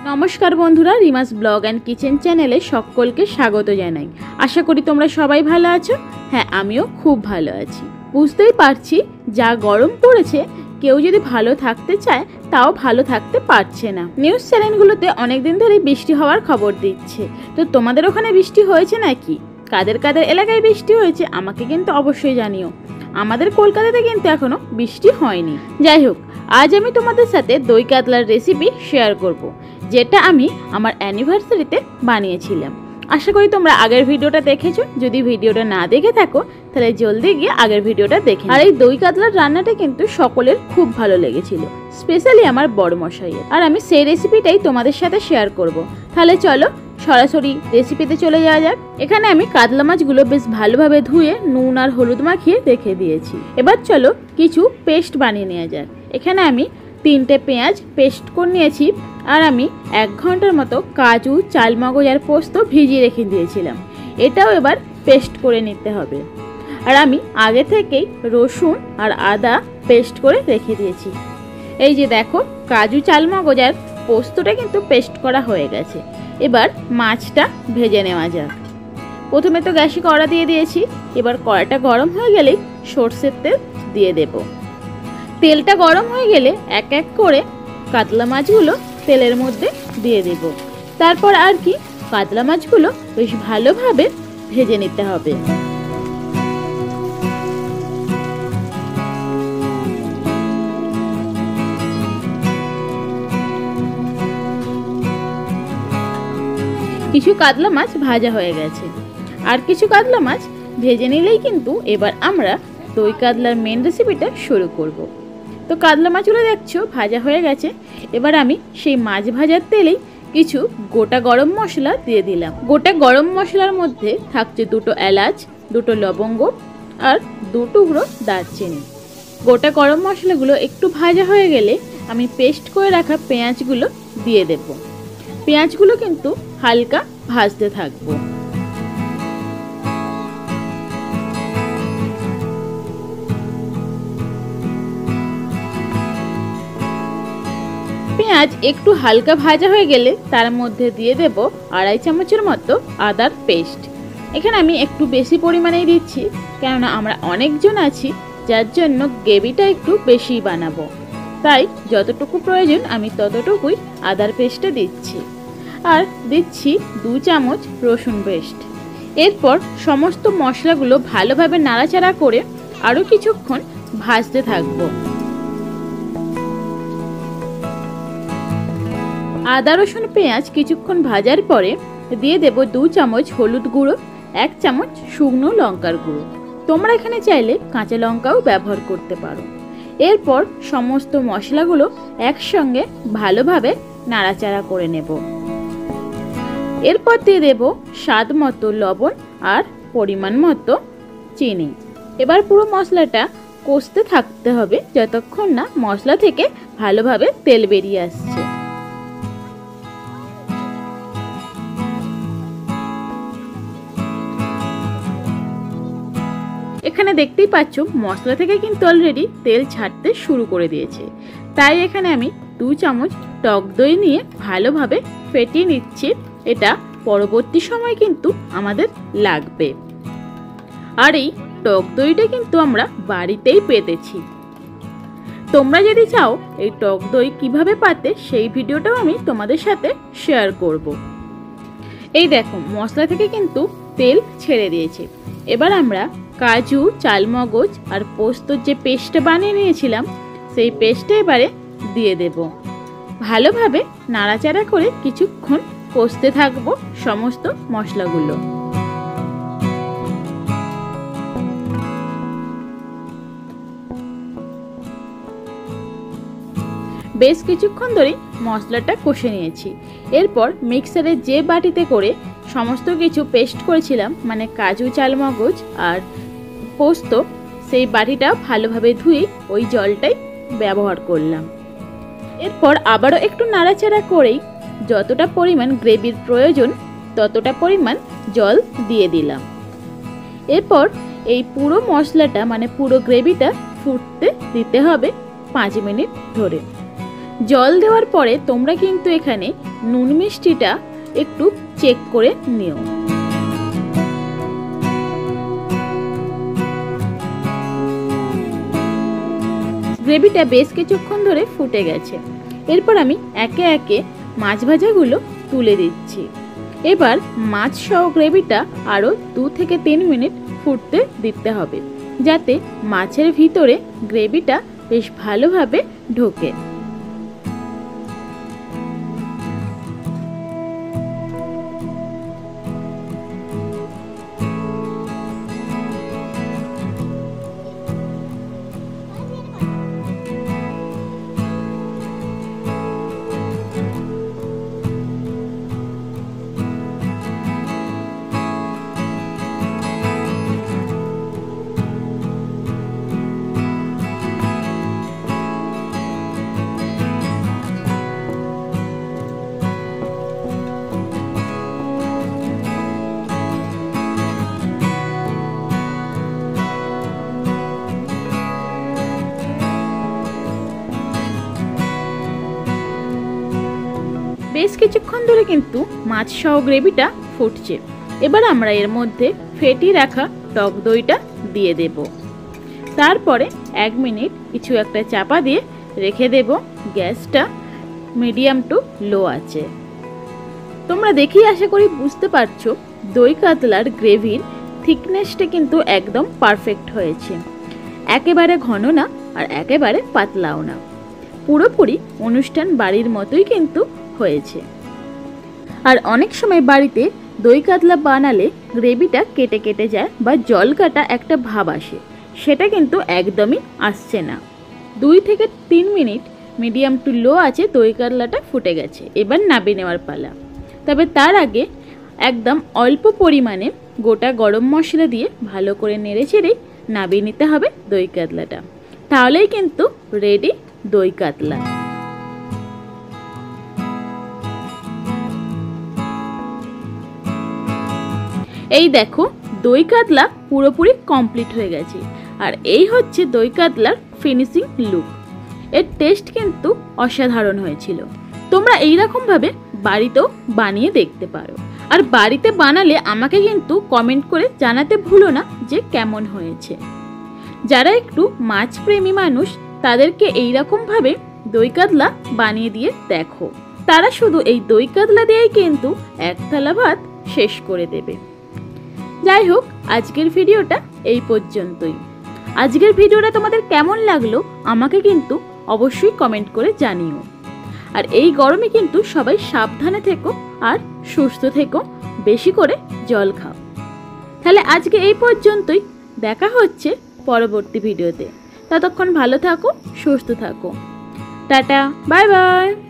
नमस्कार बंधुरा रिमास blog and kitchen चैनेले सकलके स्वागत जानाई। आशा करी तोमरा सबाई भालो आछो। हाँ आमिओ खूब भालो आछि। बुझतेई पारछि जा गरम पड़ेछे केउ जोदि भालो थाकते चाय ताओ भालो थाकते पारछे ना। निउज चैनेलगुलोते अनेक दिन धरेई बृष्टि हওয়ার खबर दिচ্ছে। तो तोमादेर ओखाने बृष्टि हয়েছে नाकि? कादेर कादेर एलाकाय बृष्टि हয়েছে आमाके किन्तु अवश्यई जानिओ। आमादेर कलकाताते किन्तु एखोनो बृष्टि हয়নি। যাই হোক आज आमी तोमादेर साथे दই কাতলার रेसिपि शेयर करब যেটা আমি আমার অ্যানিভার্সারিতে বানিয়েছিলাম। আশা করি তোমরা আগের ভিডিওটা দেখেছো। যদি ভিডিওটা না দেখে থাকো তাহলে জলদি গিয়ে আগের ভিডিওটা দেখে। আর এই দই কাতলার রান্নাটা কিন্তু সকলের খুব ভালো লেগেছিল, স্পেশালি আমার বড় মশাইয়ের। আর আমি সেই রেসিপিটাই তোমাদের সাথে শেয়ার করব। তাহলে চলো সরাসরি রেসিপিতে চলে যাওয়া যাক। এখানে আমি কাতলা মাছগুলো বেশ ভালোভাবে ধুয়ে নুন আর হলুদ মাখিয়ে রেখে দিয়েছি। এবার চলো কিছু পেস্ট বানিয়ে নেওয়া যাক। এখানে আমি 3টে পেঁয়াজ পেস্ট করে নিয়েছি। আর আমি 1 ঘন্টার মতো কাজু চালমগজ আর পোস্ত ভিজিয়ে রেখে দিয়েছিলাম। এটাও এবার পেস্ট করে নিতে হবে। আর আমি আগে থেকেই রসুন আর আদা পেস্ট করে রেখে দিয়েছি। এই যে দেখো কাজু চালমগজ আর পোস্তটা কিন্তু পেস্ট করা হয়ে গেছে। এবার মাছটা ভেজে নেওয়া যাক। প্রথমে তো গ্যাসে কড়া দিয়ে দিয়েছি। এবার কড়াটা গরম হয়ে গেলেই সরষের তেল দিয়ে দেব। তেলটা গরম হয়ে গেলে এক এক করে কাতলা মাছগুলো তেলের মধ্যে দিয়ে দেব। তারপর আর কি কাতলা মাছগুলো বেশ ভালোভাবে ভেজে নিতে হবে। কিছু কাতলা মাছ ভাজা হয়ে গেছে, আর কিছু কাতলা মাছ ভেজে নিলেই কিন্তু এবার আমরা দই কাতলার মেন রেসিপিটা শুরু করব। তো কাতলা মাছগুলো দেখছো ভাজা হয়ে গেছে। এবার আমি সেই মাছ ভাজার তেলেই কিছু গোটা গরম মশলা দিয়ে দিলাম। গোটা গরম মশলার মধ্যে থাকছে 2টো এলাচ, 2টো লবঙ্গ আর 2 টুকরো দারচিনি। গোটা গরম মশলাগুলো একটু ভাজা হয়ে গেলে আমি পেস্ট করে রাখা পেঁয়াজগুলো দিয়ে দেব। পেঁয়াজগুলো কিন্তু হালকা ভাজতে থাকবো। পেঁয়াজ একটু হালকা ভাজা হয়ে গেলে তার মধ্যে দিয়ে দেব 2.5 চামচের মতো আদার পেস্ট। এখানে আমি একটু বেশি পরিমাণেই দিচ্ছি, কেননা আমরা অনেকজন আছি, যার জন্য গ্রেভিটা একটু বেশি বানাবো। তাই যতটুকু প্রয়োজন আমি ততটুকুই আদার পেস্টটা দিচ্ছি। আর দিচ্ছি 2 চামচ রসুন পেস্ট। এরপর সমস্ত মশলাগুলো ভালোভাবে নাড়াচাড়া করে আরও কিছুক্ষণ ভাজতে থাকবো। আদা রসুন পেঁয়াজ কিছুক্ষণ ভাজার পরে দিয়ে দেব 2 চামচ হলুদ গুঁড়ো, 1 চামচ শুকনো লঙ্কার গুঁড়ো। তোমরা এখানে চাইলে কাঁচা লঙ্কাও ব্যবহার করতে পারো। এরপর সমস্ত মশলাগুলো একসঙ্গে ভালোভাবে নাড়াচাড়া করে নেব। এরপর দিয়ে দেব স্বাদ মতো লবণ আর পরিমাণ মতো চিনি। এবার পুরো মশলাটা কষতে থাকতে হবে যতক্ষণ না মশলা থেকে ভালোভাবে তেল বেরিয়ে আসছে। এখানে দেখতেই পাচ্ছ মশলা থেকে কিন্তু অলরেডি তেল ছাড়তে শুরু করে দিয়েছে। তাই এখানে আমি 2 চামচ টক দই নিয়ে ভালোভাবে ফেটিয়ে নিচ্ছি। এটা পরবর্তী সময় কিন্তু আমাদের লাগবে। আর এই টক দইটা কিন্তু আমরা বাড়িতেই পেতেছি। তোমরা যদি চাও এই টক দই কিভাবে পাতে সেই ভিডিওটাও আমি তোমাদের সাথে শেয়ার করব। এই দেখো মশলা থেকে কিন্তু তেল ছেড়ে দিয়েছে। এবার আমরা কাজু চালমগজ আর পোস্তর যে পেস্টটা বানিয়ে নিয়েছিলাম সেই পেস্টটা এবারে দিয়ে দেব। ভালোভাবে নাড়াচাড়া করে কিছুক্ষণ কষতে থাকবো সমস্ত মশলাগুলো। বেশ কিছুক্ষণ ধরে মশলাটা কষে নিয়েছি। এরপর মিক্সারে যে বাটিতে করে সমস্ত কিছু পেস্ট করেছিলাম, মানে কাজু চালমগজ আর পোস্ত, সেই বাটিটা ভালোভাবে ধুয়ে ওই জলটাই ব্যবহার করলাম। এরপর আবারও একটু নাড়াচাড়া করেই যতটা পরিমাণ গ্রেভির প্রয়োজন ততটা পরিমাণ জল দিয়ে দিলাম। এরপর এই পুরো মশলাটা মানে পুরো গ্রেভিটা ফুটতে দিতে হবে 5 মিনিট ধরে। জল দেওয়ার পরে তোমরা কিন্তু এখানে নুন মিষ্টিটা একটু চেক করে নিও। গ্রেভিটা বেশ কিছুক্ষণ ধরে ফুটে গেছে। এরপর আমি একে একে মাছ ভাজাগুলো তুলে দিচ্ছি। এবার মাছ সহ গ্রেভিটা আরও 2 থেকে 3 মিনিট ফুটতে দিতে হবে, যাতে মাছের ভিতরে গ্রেভিটা বেশ ভালোভাবে ঢোকে। বেশ কিছুক্ষণ ধরে কিন্তু মাছ সহ গ্রেভিটা ফুটছে। এবার আমরা এর মধ্যে ফেটিয়ে রাখা টক দইটা দিয়ে দেব। তারপরে 1 মিনিট কিছু একটা চাপা দিয়ে রেখে দেব। গ্যাসটা মিডিয়াম টু লো আছে। তোমরা দেখেই আশা করি বুঝতে পারছো দই কাতলার গ্রেভির থিকনেসটা কিন্তু একদম পারফেক্ট হয়েছে। একেবারে ঘন না আর একেবারে পাতলাও না, পুরোপুরি অনুষ্ঠান বাড়ির মতোই কিন্তু হয়েছে। আর অনেক সময় বাড়িতে দই কাতলা বানালে গ্রেভিটা কেটে কেটে যায় বা জল কাটা একটা ভাব আসে, সেটা কিন্তু একদমই আসছে না। 2 থেকে 3 মিনিট মিডিয়াম টু লো আছে দই কাতলাটা ফুটে গেছে। এবার নামিয়ে নেওয়ার পালা। তবে তার আগে একদম অল্প পরিমাণে গোটা গরম মশলা দিয়ে ভালো করে নেড়ে চেড়েই নামিয়ে নিতে হবে দই কাতলাটা। তাহলেই কিন্তু রেডি দই কাতলা। এই দেখো দই কাতলা পুরোপুরি কমপ্লিট হয়ে গেছে। আর এই হচ্ছে দই কাতলার ফিনিশিং লুক। এর টেস্ট কিন্তু অসাধারণ হয়েছিল। তোমরা এইরকমভাবে বাড়িতেও বানিয়ে দেখতে পারো। আর বাড়িতে বানালে আমাকে কিন্তু কমেন্ট করে জানাতে ভুলো না যে কেমন হয়েছে। যারা একটু মাছ প্রেমী মানুষ তাদেরকে এইরকমভাবে দই কাতলা বানিয়ে দিয়ে দেখো, তারা শুধু এই দই কাতলা দিয়েই কিন্তু 1 থালা ভাত শেষ করে দেবে। যাই হোক, আজকের ভিডিওটা এই পর্যন্তই। আজকের ভিডিওটা তোমাদের কেমন লাগলো আমাকে কিন্তু অবশ্যই কমেন্ট করে জানিও। আর এই গরমে কিন্তু সবাই সাবধানে থেকো আর সুস্থ থেকো, বেশি করে জল খাও। তাহলে আজকে এই পর্যন্তই, দেখা হচ্ছে পরবর্তী ভিডিওতে। ততক্ষণ ভালো থাকো, সুস্থ থাকো। Tata, bye bye.